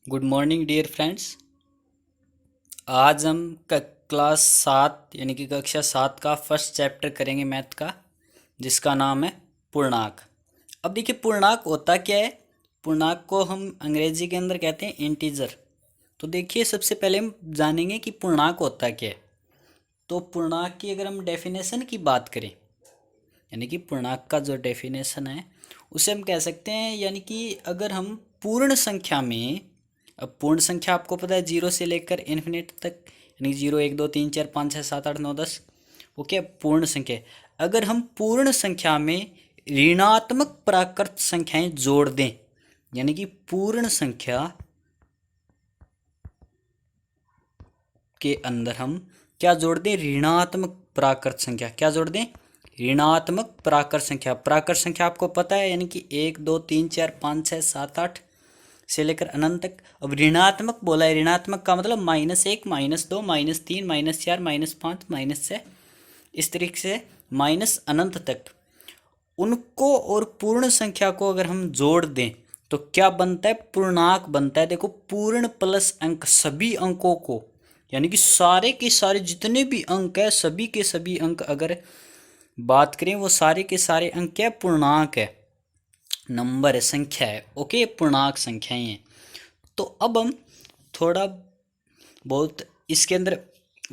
Good morning dear friends. आज हम class 7 यानी कि कक्षा 7 का फर्स्ट चैप्टर करेंगे मैथ का, जिसका नाम है पूर्णांक। अब देखिए पूर्णांक होता क्या है। पूर्णांक को हम अंग्रेजी के अंदर कहते हैं इंटीजर। तो देखिए सबसे पहले हम जानेंगे कि पूर्णांक होता क्या है। तो पूर्णांक की अगर हम डेफिनेशन की बात करें, यानी कि पूर्णांक का जो डेफिनेशन है उसे हम कह सकते हैं, यानी कि अगर हम पूर्ण संख्या में, अब पूर्ण संख्या आपको पता है जीरो से लेकर इन्फिनिट तक, यानी 0 1 2 3 4 5 6 7 8 9 10, वो क्या पूर्ण संख्या है। अगर हम पूर्ण संख्या में ऋणात्मक प्राकृत संख्याएं जोड़ दें, यानी कि पूर्ण संख्या के अंदर हम क्या जोड़ दें, ऋणात्मक प्राकृत संख्या। क्या जोड़ दें, ऋणात्मक प्राकृत संख्या। प्राकृत संख्या आपको पता है, यानी कि 1 2 3 4 5 6 7 8 से लेकर अनंत तक। अब ऋणात्मक बोला है, ऋणात्मक का मतलब -1 -2 -3 -4 -5 -6, इस तरीके से माइनस अनंत तक उनको और पूर्ण संख्या को अगर हम जोड़ दें तो क्या बनता है, पूर्णांक बनता है। देखो पूर्ण प्लस अंक, सभी अंकों को, यानी कि सारे के सारे जितने भी अंक है, सभी के सभी अंक अगर बात करें, वो सारे के सारे अंक क्या है, पूर्णांक है, नंबर है, संख्या है। ओके, पूर्णांक संख्याएं हैं। तो अब हम थोड़ा बहुत इसके अंदर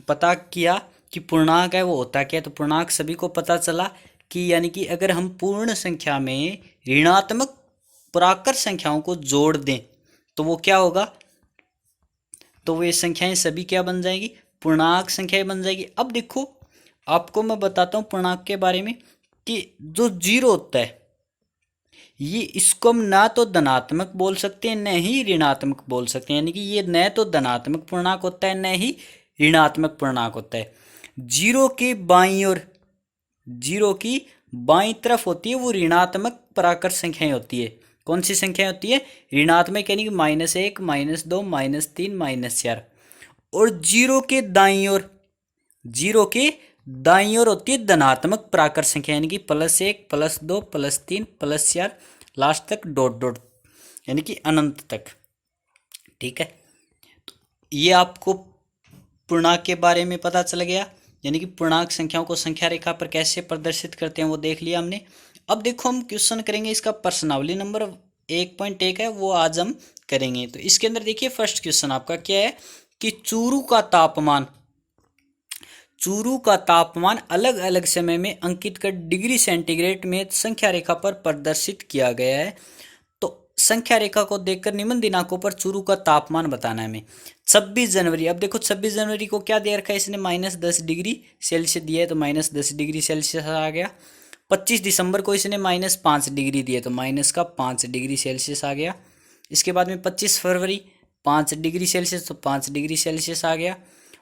पता किया कि पूर्णांक है वो होता क्या है। तो पूर्णांक सभी को पता चला कि यानी कि अगर हम पूर्ण संख्या में ऋणात्मक प्राकृत संख्याओं को जोड़ दें तो वो क्या होगा, तो वे संख्याएं सभी क्या बन जाएंगी, पूर्णांक संख्याएं बन जाएगी। अब देखो आपको मैं बताता हूँ पूर्णांक के बारे में कि जो जीरो होता है, ये इसको हम ना तो धनात्मक बोल सकते हैं न ही ऋणात्मक बोल सकते हैं, यानी कि ये न तो धनात्मक पूर्णांक होता है न ही ऋणात्मक पूर्णांक होता है। जीरो के बाईं ओर, जीरो की बाईं तरफ होती है वो ऋणात्मक प्राकृत संख्याएं होती है। कौन सी संख्याएं होती है, ऋणात्मक, यानी कि -1 -2 -3 -4। और जीरो के दाईं ओर, जीरो के दाईं ओर होती है धनात्मक प्राकृत संख्या, यानी कि +1 +2 +3 +4 लास्ट तक डॉट डॉट, यानी कि अनंत तक। ठीक है, ये आपको पूर्णांक के बारे में पता चल गया, यानी कि पूर्णांक संख्याओं को संख्या रेखा पर कैसे प्रदर्शित करते हैं वो देख लिया हमने। अब देखो हम क्वेश्चन करेंगे, इसका प्रश्नावली नंबर 1.1 है वो आज हम करेंगे। तो इसके अंदर देखिए फर्स्ट क्वेश्चन आपका क्या है कि चूरू का तापमान, चूरू का तापमान अलग अलग समय में अंकित कर डिग्री सेंटीग्रेड में संख्या रेखा पर प्रदर्शित किया गया है। तो संख्या रेखा को देखकर निम्न दिनांकों पर चूरू का तापमान बताना है हमें। 26 जनवरी, अब देखो 26 जनवरी को क्या दे रखा है इसने, -10 डिग्री सेल्सियस दिया है तो -10 डिग्री सेल्सियस आ गया। 25 दिसंबर को इसने -5 डिग्री दिया तो -5 डिग्री सेल्सियस आ गया। इसके बाद में 25 फरवरी 5 डिग्री सेल्सियस तो 5 डिग्री सेल्सियस आ गया।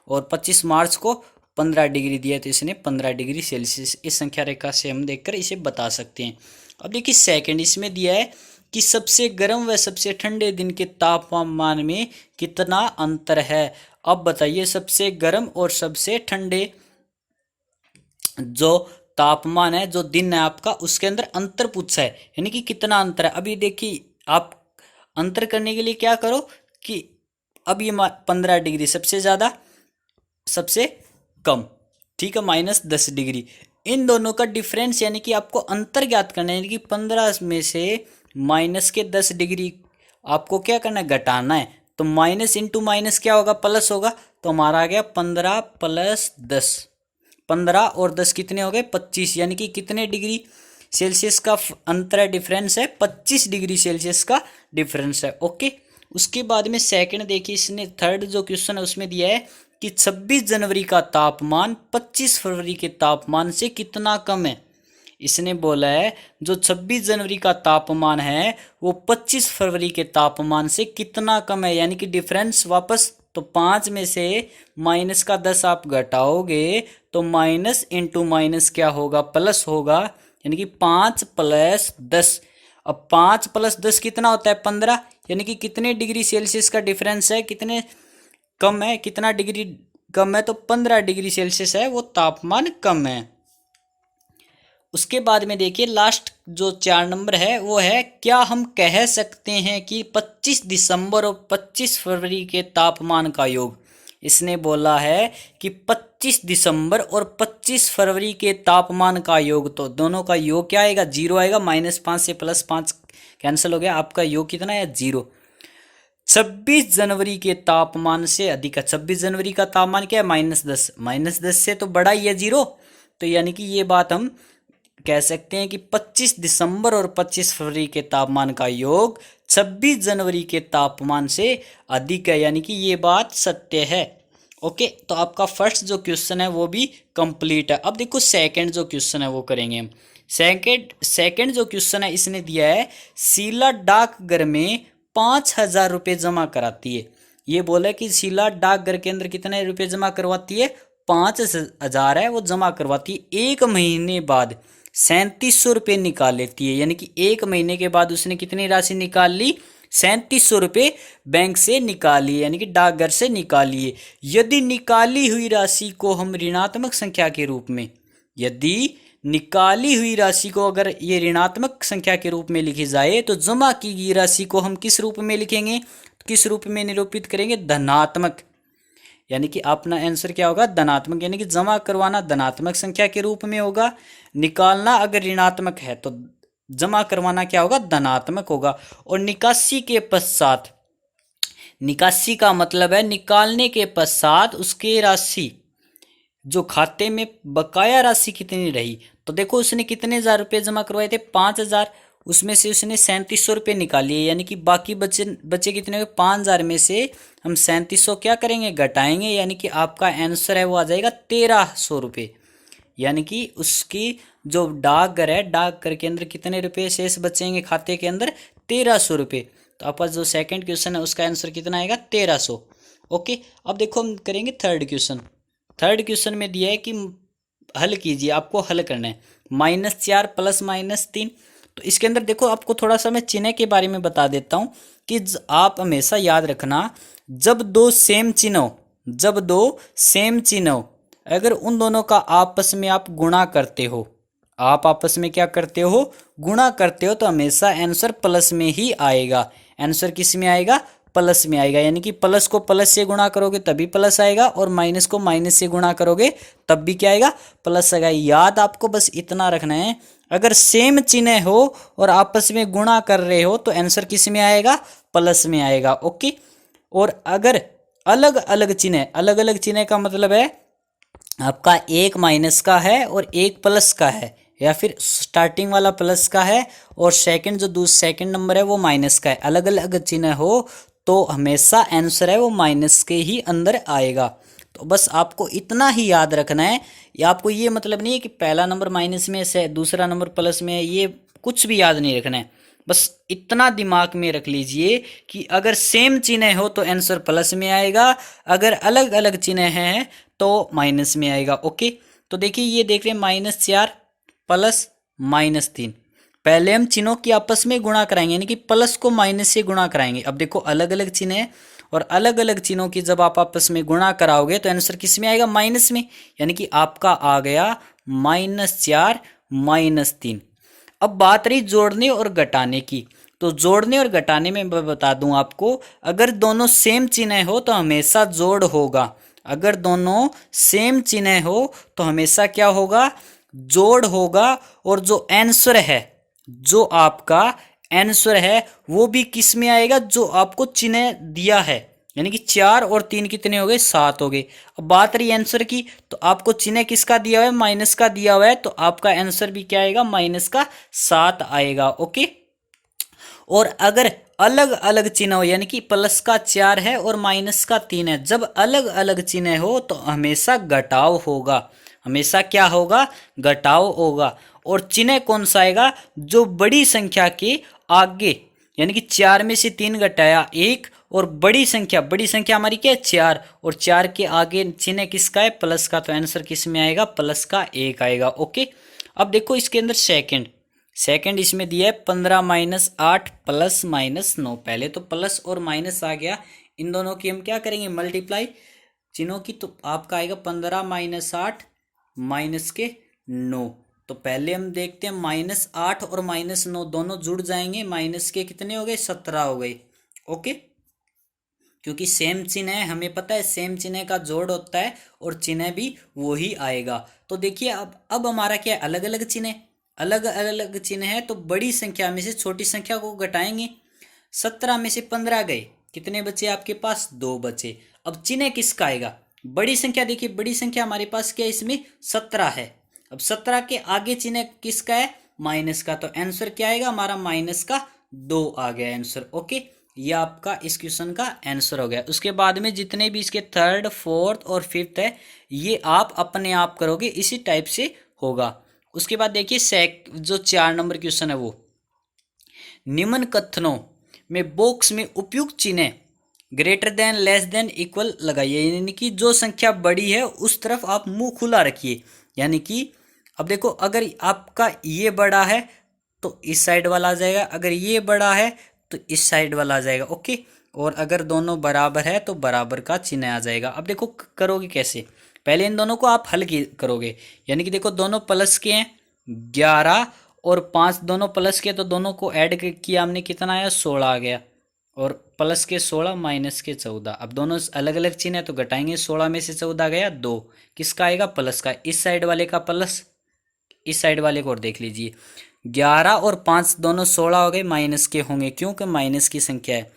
और 25 मार्च को 15 डिग्री दिया तो इसने 15 डिग्री सेल्सियस। इस संख्या रेखा से हम देखकर इसे बता सकते हैं। अब देखिए सेकंड इसमें दिया है कि सबसे गर्म व सबसे ठंडे दिन के तापमान में कितना अंतर है। अब बताइए सबसे गर्म और सबसे ठंडे जो तापमान है, जो दिन है आपका, उसके अंदर अंतर पूछा है, यानी कि कितना अंतर है। अभी देखिए आप अंतर करने के लिए क्या करो कि अब ये 15 डिग्री सबसे ज़्यादा, सबसे कम, ठीक है, -10 डिग्री, इन दोनों का डिफरेंस, यानी कि आपको अंतर ज्ञात करना है, यानी कि 15 में से -10 डिग्री आपको क्या करना है, घटाना है। तो माइनस इंटू माइनस क्या होगा, प्लस होगा। तो हमारा आ गया 15 + 10, 15 और 10 कितने हो गए, 25, यानी कि कितने डिग्री सेल्सियस का अंतर है, डिफरेंस है, 25 डिग्री सेल्सियस का डिफरेंस है। ओके, उसके बाद में सेकंड देखिए, इसने थर्ड जो क्वेश्चन है उसमें दिया है कि 26 जनवरी का तापमान 25 फरवरी के तापमान से कितना कम है। इसने बोला है जो 26 जनवरी का तापमान है वो 25 फरवरी के तापमान से कितना कम है, यानी कि डिफरेंस वापस, तो 5 में से -10 आप घटाओगे तो माइनस इंटू माइनस क्या होगा, प्लस होगा, यानी कि 5 + 10। अब 5 + 10 कितना होता है, 15, यानी कि कितने डिग्री सेल्सियस का डिफरेंस है, कितने कम है, कितना डिग्री कम है, तो 15 डिग्री सेल्सियस है वो तापमान कम है। उसके बाद में देखिए लास्ट जो 4 नंबर है वो है, क्या हम कह सकते हैं कि 25 दिसंबर और 25 फरवरी के तापमान का योग। इसने बोला है कि 25 दिसंबर और 25 फरवरी के तापमान का योग, तो दोनों का योग क्या आएगा, 0 आएगा। -5 से +5 कैंसिल हो गया, आपका योग कितना है, 0। 26 जनवरी के तापमान से अधिक है। 26 जनवरी का तापमान क्या है, -10। -10 से तो बड़ा ही है 0, तो यानी कि ये बात हम कह सकते हैं कि 25 दिसंबर और 25 फरवरी के तापमान का योग 26 जनवरी के तापमान से अधिक है, यानी कि ये बात सत्य है। ओके, तो आपका फर्स्ट जो क्वेश्चन है वो भी कंप्लीट है। अब देखो सेकंड जो क्वेश्चन है वो करेंगे हम। सेकंड जो क्वेश्चन है इसने दिया है, शीला डाकघर में 5,000 रुपये जमा कराती है। ये बोला कि शीला डाकघर के अंदर कितने रुपए जमा करवाती है, 5,000 है वो जमा करवाती है। एक महीने बाद 3700 रुपये निकाल लेती है, यानी कि एक महीने के बाद उसने कितनी राशि निकाल ली, 3700 रुपये बैंक से निकाली, यानी कि डाकघर से निकाली है। यदि निकाली हुई राशि को हम ऋणात्मक संख्या के रूप में, यदि निकाली हुई राशि को अगर ये ऋणात्मक संख्या के रूप में लिखी जाए तो जमा की गई राशि को हम किस रूप में लिखेंगे, किस रूप में निरूपित करेंगे, धनात्मक। यानी कि अपना आंसर क्या होगा, धनात्मक, यानी कि जमा करवाना धनात्मक संख्या के रूप में होगा, निकालना अगर ऋणात्मक है तो जमा करवाना क्या होगा, धनात्मक होगा। और निकासी के पश्चात, निकासी का मतलब है निकालने के पश्चात उसके राशि जो खाते में बकाया राशि कितनी रही। तो देखो उसने कितने हजार रुपये जमा करवाए थे, 5,000, उसमें से उसने 3700 रुपये निकाली है, यानी कि बाकी बचे कितने हुए, 5,000 में से हम 3700 क्या करेंगे, घटाएंगे, यानी कि आपका आंसर है वो आ जाएगा 1300 रुपये। यानी कि उसकी जो डाकघर है, डाकघर के अंदर कितने रुपये शेष बचेंगे खाते के अंदर, 1300 रुपये। तो आपका जो सेकंड क्वेश्चन है उसका आंसर कितना आएगा, 1300। ओके, अब देखो हम करेंगे थर्ड क्वेश्चन। थर्ड क्वेश्चन में दिया है कि हल कीजिए, आपको हल करना है, -4 + -3। तो इसके अंदर देखो आपको थोड़ा सा मैं चिन्ह के बारे में बता देता हूँ कि आप हमेशा याद रखना, जब दो सेम चिन्ह हो, अगर उन दोनों का आपस में आप गुणा करते हो, आप आपस में क्या करते हो, गुणा करते हो, तो हमेशा आंसर प्लस में ही आएगा। आंसर किस में आएगा, प्लस में आएगा। यानी कि प्लस को प्लस से गुणा करोगे तभी प्लस आएगा, और माइनस को माइनस से गुणा करोगे तब भी क्या आएगा, प्लस आएगा। याद आपको बस इतना रखना है, अगर सेम चिन्ह हो और आपस में गुणा कर रहे हो तो आंसर किस में आएगा, प्लस में आएगा। ओके, और अगर अलग अलग चिन्ह का मतलब है आपका एक माइनस का है और एक प्लस का है, या फिर स्टार्टिंग वाला प्लस का है और सेकंड नंबर है वो माइनस का है, अलग अलग चिन्ह हो तो हमेशा आंसर है वो माइनस के ही अंदर आएगा। तो बस आपको इतना ही याद रखना है, या आपको ये मतलब नहीं है कि पहला नंबर माइनस में से दूसरा नंबर प्लस में है, ये कुछ भी याद नहीं रखना है। बस इतना दिमाग में रख लीजिए कि अगर सेम चिन्ह हो तो आंसर प्लस में आएगा, अगर अलग अलग चिन्ह है तो माइनस में आएगा। ओके, तो देखिए ये देख रहे हैं, -4 + -3। पहले हम चिन्हों की आपस में गुणा कराएंगे, यानी कि प्लस को माइनस से गुणा कराएंगे। अब देखो अलग अलग चिन्ह है और अलग अलग चिन्हों की जब आप आपस में गुणा कराओगे तो आंसर किस में आएगा, माइनस में, यानी कि आपका आ गया -4 -3। अब बात रही जोड़ने और घटाने की, तो जोड़ने और घटाने में मैं बता दूं आपको, अगर दोनों सेम चिन्ह हो तो हमेशा जोड़ होगा, अगर दोनों सेम चिन्ह हो तो हमेशा क्या होगा, जोड़ होगा। और जो आंसर है, जो आपका आंसर है वो भी किस में आएगा, जो आपको चिन्ह दिया है, यानी कि 4 और 3 कितने हो गए, 7 हो गए। अब बात रही आंसर की, तो आपको चिन्ह किसका दिया हुआ है, माइनस का दिया हुआ है, तो आपका आंसर भी क्या आएगा, -7 आएगा। ओके, और अगर अलग अलग चिन्ह हो, यानी कि प्लस का 4 है और माइनस का 3 है, जब अलग अलग चिन्ह हो तो हमेशा घटाव होगा, हमेशा क्या होगा, घटाव होगा। और चिन्ह कौन सा आएगा, जो बड़ी संख्या के आगे, यानी कि 4 में से 3 घटाया 1, और बड़ी संख्या हमारी क्या है, 4, और 4 के आगे चिन्ह किसका है, प्लस का, तो आंसर किस में आएगा, प्लस का 1 आएगा। ओके, अब देखो इसके अंदर सेकंड इसमें दिया है 15 - 8 + -9। पहले तो प्लस और माइनस आ गया, इन दोनों की हम क्या करेंगे, मल्टीप्लाई चिन्हों की, तो आपका आएगा 15 - 8 -9। तो पहले हम देखते हैं -8 और -9 दोनों जुड़ जाएंगे, माइनस के कितने हो गए 17 हो गए। ओके, क्योंकि सेम चिन्ह है, हमें पता है सेम चिन्ह का जोड़ होता है और चिन्ह भी वो ही आएगा। तो देखिए अब हमारा क्या है, अलग अलग चिन्ह, अलग अलग चिन्ह है तो बड़ी संख्या में से छोटी संख्या को घटाएंगे। 17 में से 15 गए, कितने बचे आपके पास 2 बचे। अब चिन्ह किसका आएगा, बड़ी संख्या। देखिए बड़ी संख्या हमारे पास क्या है, इसमें 17 है। अब 17 के आगे चिन्ह किसका है, माइनस का, तो आंसर क्या आएगा हमारा -2 आ गया आंसर। ओके, ये आपका इस क्वेश्चन का आंसर हो गया। उसके बाद में जितने भी इसके थर्ड फोर्थ और फिफ्थ है ये आप अपने आप करोगे, इसी टाइप से होगा। उसके बाद देखिए जो 4 नंबर क्वेश्चन है वो, निम्न कथनों में बॉक्स में उपयुक्त चिन्ह greater than less than equal लगाइए। यानी कि जो संख्या बड़ी है उस तरफ आप मुंह खुला रखिए। यानी कि अब देखो, अगर आपका ये बड़ा है तो इस साइड वाला आ जाएगा, अगर ये बड़ा है तो इस साइड वाला आ जाएगा। ओके, और अगर दोनों बराबर है तो बराबर का चिन्ह आ जाएगा। अब देखो करोगे कैसे, पहले इन दोनों को आप हल करोगे। यानी कि देखो दोनों प्लस के हैं, 11 और 5 दोनों प्लस के, तो दोनों को ऐड किया हमने, कितना आया 16 आ गया। और प्लस के 16 माइनस के 14, अब दोनों अलग अलग चिन्ह है तो घटाएंगे। 16 में से 14 गया 2, किसका आएगा प्लस का, इस साइड वाले का प्लस, इस साइड वाले को और देख लीजिए। 11 और 5 दोनों 16 हो गए, माइनस के होंगे क्योंकि माइनस की संख्या है।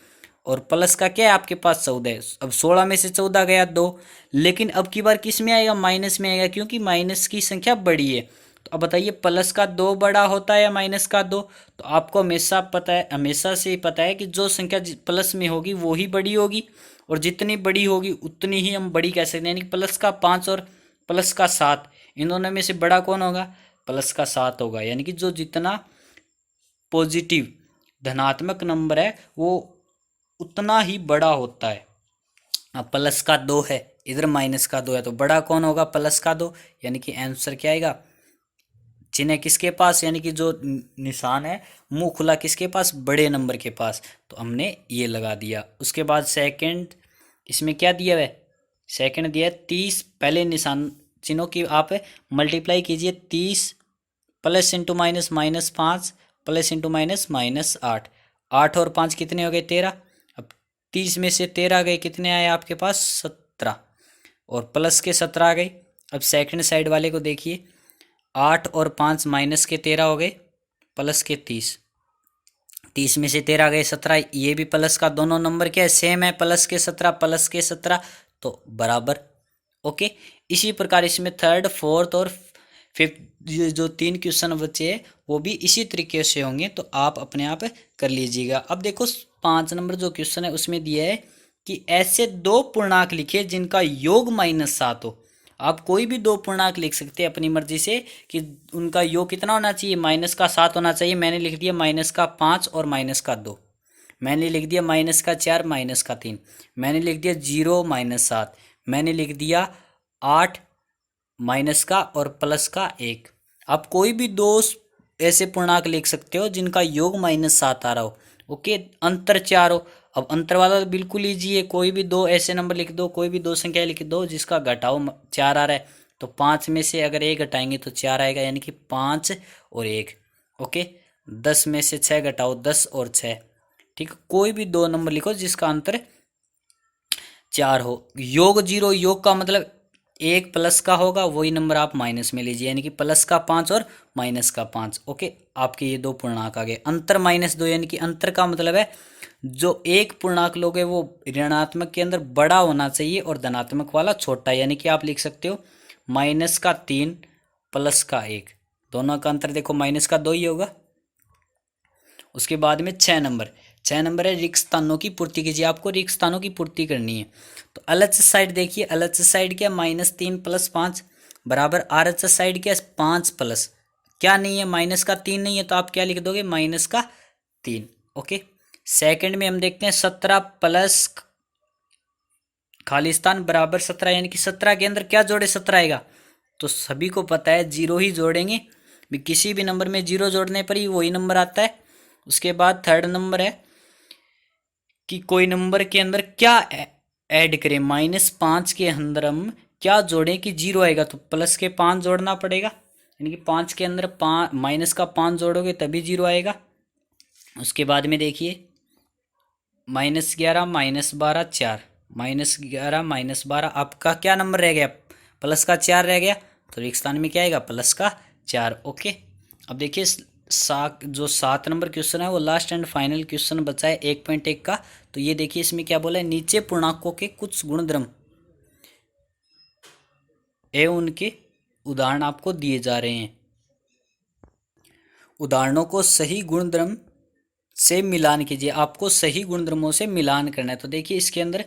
और प्लस का क्या है आपके पास 14 है। अब 16 में से 14 गया 2, लेकिन अब की बार किस में आएगा, माइनस में आएगा, क्योंकि माइनस की संख्या बड़ी है। तो अब बताइए प्लस का 2 बड़ा होता है या माइनस का 2, तो आपको हमेशा पता है, हमेशा से ही पता है कि जो संख्या प्लस में होगी वो ही बड़ी होगी, और जितनी बड़ी होगी उतनी ही हम बड़ी कह सकते हैं। यानी प्लस का 5 और प्लस का 7, इन दोनों में से बड़ा कौन होगा, प्लस का 7 होगा। यानी कि जो जितना पॉजिटिव धनात्मक नंबर है वो उतना ही बड़ा होता है। अब प्लस का 2 है, इधर माइनस का 2 है, तो बड़ा कौन होगा, प्लस का 2। यानी कि आंसर क्या आएगा, चिन्ह किसके पास, यानी कि जो निशान है मुंह खुला किसके पास, बड़े नंबर के पास, तो हमने ये लगा दिया। उसके बाद सेकंड, इसमें क्या दिया है, सेकंड दिया है 30। पहले निशान चिन्हों की आप मल्टीप्लाई कीजिए, 30 plus into minus -5 plus into minus -8, 8 और 5 कितने हो गए 13। अब 30 में से 13 गए, कितने आए आपके पास 17, और प्लस के 17 आ गए। अब सेकंड साइड वाले को देखिए, 8 और 5 माइनस के 13 हो गए, प्लस के 30, 30 में से 13 गए 17, ये भी प्लस का, दोनों नंबर क्या है सेम है, प्लस के 17 प्लस के 17, तो बराबर। ओके, इसी प्रकार इसमें थर्ड फोर्थ और फिफ्थ जो 3 क्वेश्चन बचे हैं वो भी इसी तरीके से होंगे, तो आप अपने आप कर लीजिएगा। अब देखो 5 नंबर जो क्वेश्चन है उसमें दिया है कि ऐसे 2 पूर्णांक लिखिए जिनका योग -7 हो। आप कोई भी 2 पूर्णांक लिख सकते हैं अपनी मर्जी से कि उनका योग कितना होना चाहिए, -7 होना चाहिए। मैंने लिख दिया -5 और -2, मैंने लिख दिया -4 -3, मैंने लिख दिया 0 -7, मैंने लिख दिया 8 माइनस का और प्लस का 1। आप कोई भी 2 ऐसे पूर्णांक लिख सकते हो जिनका योग -7 आ रहा हो। ओके, अंतर 4 हो। अब अंतर वाला तो बिल्कुल ईजी है, कोई भी 2 ऐसे नंबर लिख दो, कोई भी 2 संख्या लिख दो जिसका घटाव 4 आ रहा है, तो 5 में से अगर 1 घटाएंगे तो 4 आएगा, यानी कि 5 और 1। ओके, 10 में से 6 घटाओ, 10 और 6। ठीक, कोई भी 2 नंबर लिखो जिसका अंतर 4 हो। योग 0, योग का मतलब 1 प्लस का होगा, वही नंबर आप माइनस में लीजिए, यानी कि प्लस का 5 और माइनस का 5। ओके, आपके ये 2 पूर्णांक आ गए। अंतर -2, यानी कि अंतर का मतलब है जो एक पूर्णांक लोगे वो ऋणात्मक के अंदर बड़ा होना चाहिए और धनात्मक वाला छोटा, यानी कि आप लिख सकते हो -3 प्लस का 1, दोनों का अंतर देखो -2 ही होगा। उसके बाद में 6 नंबर है रिक्त स्थानों की पूर्ति कीजिए। आपको रिक्त स्थानों की पूर्ति करनी है, तो LHS साइड देखिए, LHS साइड क्या -3 + 5 बराबर RHS साइड क्या 5 प्लस क्या नहीं है, -3 नहीं है, तो आप क्या लिख दोगे -3। ओके, सेकंड में हम देखते हैं 17 प्लस खाली स्थान बराबर 17, यानी कि 17 के अंदर क्या जोड़े 17 आएगा, तो सभी को पता है 0 ही जोड़ेंगे, किसी भी नंबर में 0 जोड़ने पर ही वही नंबर आता है। उसके बाद थर्ड नंबर है कि कोई नंबर के अंदर क्या ऐड करें, -5 के अंदर हम क्या जोड़ें कि 0 आएगा, तो प्लस के 5 जोड़ना पड़ेगा, यानी कि 5 के अंदर माइनस का 5 जोड़ोगे तभी 0 आएगा। उसके बाद में देखिए -11 -12 4, -11 -12 आपका क्या नंबर रह गया, प्लस का 4 रह गया, तो एक स्थान में क्या आएगा, प्लस का 4। ओके, अब देखिए जो 7 नंबर क्वेश्चन है वो लास्ट एंड फाइनल क्वेश्चन बचा है 1.1 का। तो ये देखिए इसमें क्या बोला है, नीचे पूर्णांकों के कुछ गुणधर्म एवं उनके उदाहरण आपको दिए जा रहे हैं। उदाहरणों को सही गुणधर्म से मिलान कीजिए, आपको सही गुणधर्मों से मिलान करना है। तो देखिए इसके अंदर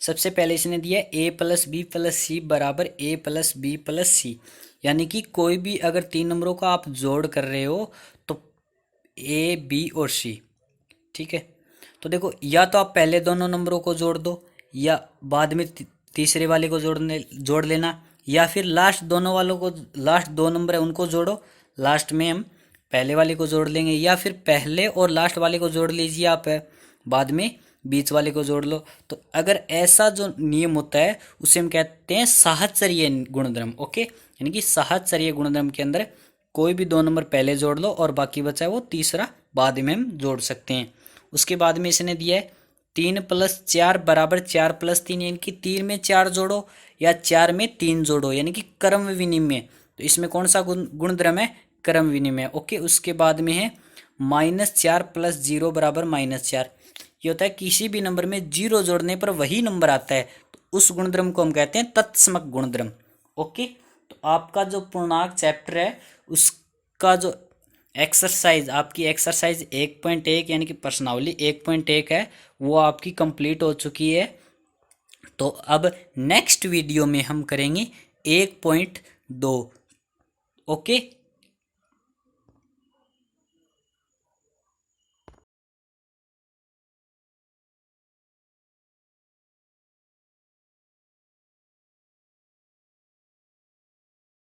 सबसे पहले इसने दिया है a+b+c बराबर a+b+c, यानी कि कोई भी अगर 3 नंबरों का आप जोड़ कर रहे हो तो a, b और c, ठीक है। तो देखो या तो आप पहले दोनों नंबरों को जोड़ दो या बाद में तीसरे वाले को जोड़ लेना, या फिर लास्ट दो नंबर है उनको जोड़ो, लास्ट में हम पहले वाले को जोड़ लेंगे, या फिर पहले और लास्ट वाले को जोड़ लीजिए आप, बाद में बीच वाले को जोड़ लो। तो अगर ऐसा जो नियम होता है उसे हम कहते हैं साहचर्य गुणधर्म। ओके, यानी कि साहचर्य गुणधर्म के अंदर कोई भी 2 नंबर पहले जोड़ लो और बाकी बचा है वो तीसरा बाद में हम जोड़ सकते हैं। उसके बाद में इसने दिया है 3 + 4 बराबर 4 + 3, यानी कि 3 में 4 जोड़ो या 4 में 3 जोड़ो, यानी कि क्रम विनिमय। तो इसमें कौन सा गुणधर्म है, क्रम विनिमय। ओके, उसके बाद में है -4 + 0 बराबर -4। ये होता है किसी भी नंबर में 0 जोड़ने पर वही नंबर आता है, तो उस गुणधर्म को हम कहते हैं तत्समक गुणधर्म। ओके, तो आपका जो पूर्णांक चैप्टर है उसका जो एक्सरसाइज, आपकी एक्सरसाइज 1.1 यानी कि प्रश्नावली 1.1 है वो आपकी कंप्लीट हो चुकी है। तो अब नेक्स्ट वीडियो में हम करेंगे 1.2। ओके।